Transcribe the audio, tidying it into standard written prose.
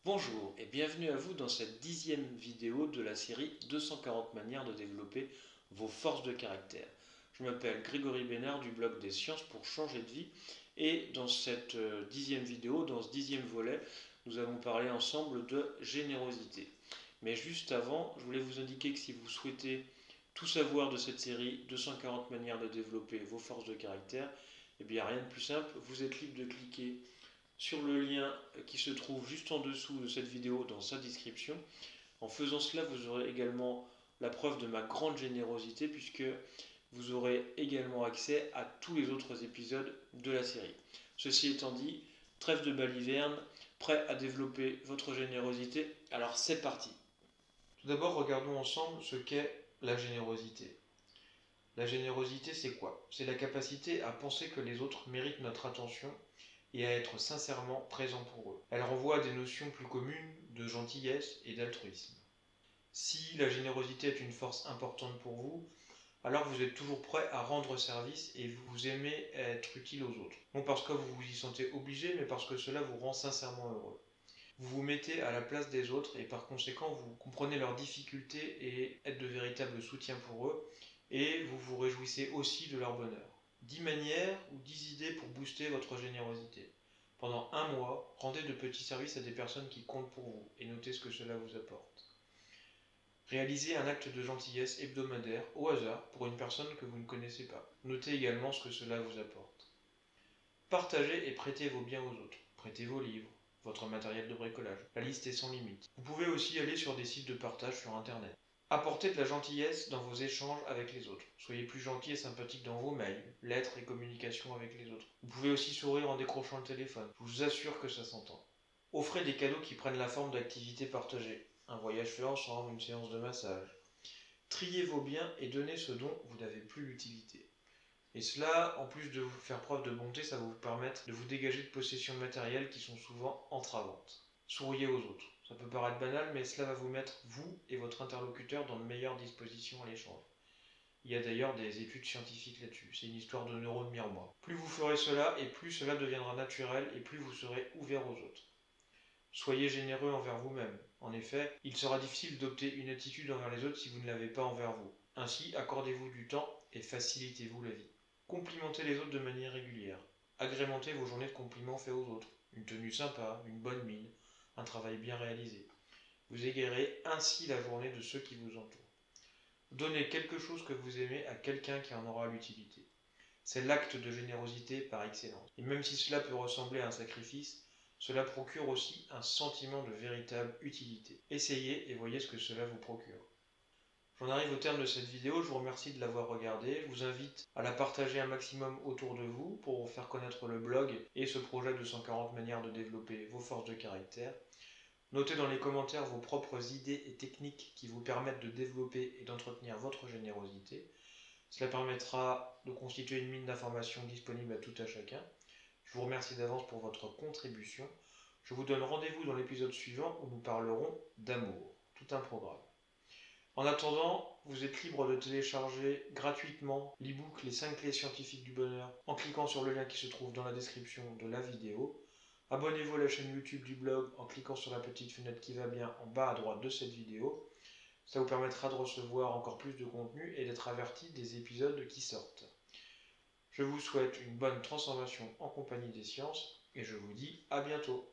Bonjour et bienvenue à vous dans cette 10e vidéo de la série 240 manières de développer vos forces de caractère. Je m'appelle Grégory Bénard du blog des sciences pour changer de vie et dans cette 10e vidéo, dans ce 10e volet, nous allons parler ensemble de générosité. Mais juste avant, je voulais vous indiquer que si vous souhaitez tout savoir de cette série 240 manières de développer vos forces de caractère, eh bien rien de plus simple, vous êtes libre de cliquer sur le lien qui se trouve juste en dessous de cette vidéo dans sa description. En faisant cela, vous aurez également la preuve de ma grande générosité puisque vous aurez également accès à tous les autres épisodes de la série. Ceci étant dit, trêve de baliverne, prêt à développer votre générosité, alors c'est parti. Tout d'abord, regardons ensemble ce qu'est la générosité. La générosité, c'est quoi? C'est la capacité à penser que les autres méritent notre attention et à être sincèrement présent pour eux. Elle renvoie à des notions plus communes de gentillesse et d'altruisme. Si la générosité est une force importante pour vous, alors vous êtes toujours prêt à rendre service et vous aimez être utile aux autres. Non parce que vous vous y sentez obligé, mais parce que cela vous rend sincèrement heureux. Vous vous mettez à la place des autres et par conséquent vous comprenez leurs difficultés et êtes de véritables soutiens pour eux et vous vous réjouissez aussi de leur bonheur. 10 manières ou 10 idées pour booster votre générosité. Pendant un mois, rendez de petits services à des personnes qui comptent pour vous et notez ce que cela vous apporte. Réalisez un acte de gentillesse hebdomadaire au hasard pour une personne que vous ne connaissez pas. Notez également ce que cela vous apporte. Partagez et prêtez vos biens aux autres. Prêtez vos livres, votre matériel de bricolage. La liste est sans limite. Vous pouvez aussi aller sur des sites de partage sur internet. Apportez de la gentillesse dans vos échanges avec les autres. Soyez plus gentil et sympathique dans vos mails, lettres et communications avec les autres. Vous pouvez aussi sourire en décrochant le téléphone. Je vous assure que ça s'entend. Offrez des cadeaux qui prennent la forme d'activités partagées. Un voyage fait ensemble, une séance de massage. Triez vos biens et donnez ce dont vous n'avez plus l'utilité. Et cela, en plus de vous faire preuve de bonté, ça va vous permettre de vous dégager de possessions matérielles qui sont souvent entravantes. Souriez aux autres. Ça peut paraître banal, mais cela va vous mettre, vous et votre interlocuteur, dans de meilleures dispositions à l'échange. Il y a d'ailleurs des études scientifiques là-dessus. C'est une histoire de neurones miroirs. Plus vous ferez cela, et plus cela deviendra naturel, et plus vous serez ouvert aux autres. Soyez généreux envers vous-même. En effet, il sera difficile d'adopter une attitude envers les autres si vous ne l'avez pas envers vous. Ainsi, accordez-vous du temps et facilitez-vous la vie. Complimentez les autres de manière régulière. Agrémentez vos journées de compliments faits aux autres. Une tenue sympa, une bonne mine, un travail bien réalisé. Vous égayerez ainsi la journée de ceux qui vous entourent. Donnez quelque chose que vous aimez à quelqu'un qui en aura l'utilité. C'est l'acte de générosité par excellence. Et même si cela peut ressembler à un sacrifice, cela procure aussi un sentiment de véritable utilité. Essayez et voyez ce que cela vous procure. J'en arrive au terme de cette vidéo, je vous remercie de l'avoir regardée, je vous invite à la partager un maximum autour de vous pour faire connaître le blog et ce projet de 140 manières de développer vos forces de caractère. Notez dans les commentaires vos propres idées et techniques qui vous permettent de développer et d'entretenir votre générosité. Cela permettra de constituer une mine d'informations disponible à tout à chacun. Je vous remercie d'avance pour votre contribution. Je vous donne rendez-vous dans l'épisode suivant où nous parlerons d'amour. Tout un programme. En attendant, vous êtes libre de télécharger gratuitement l'e-book Les 5 clés scientifiques du bonheur en cliquant sur le lien qui se trouve dans la description de la vidéo. Abonnez-vous à la chaîne YouTube du blog en cliquant sur la petite fenêtre qui va bien en bas à droite de cette vidéo. Ça vous permettra de recevoir encore plus de contenu et d'être averti des épisodes qui sortent. Je vous souhaite une bonne transformation en compagnie des sciences et je vous dis à bientôt.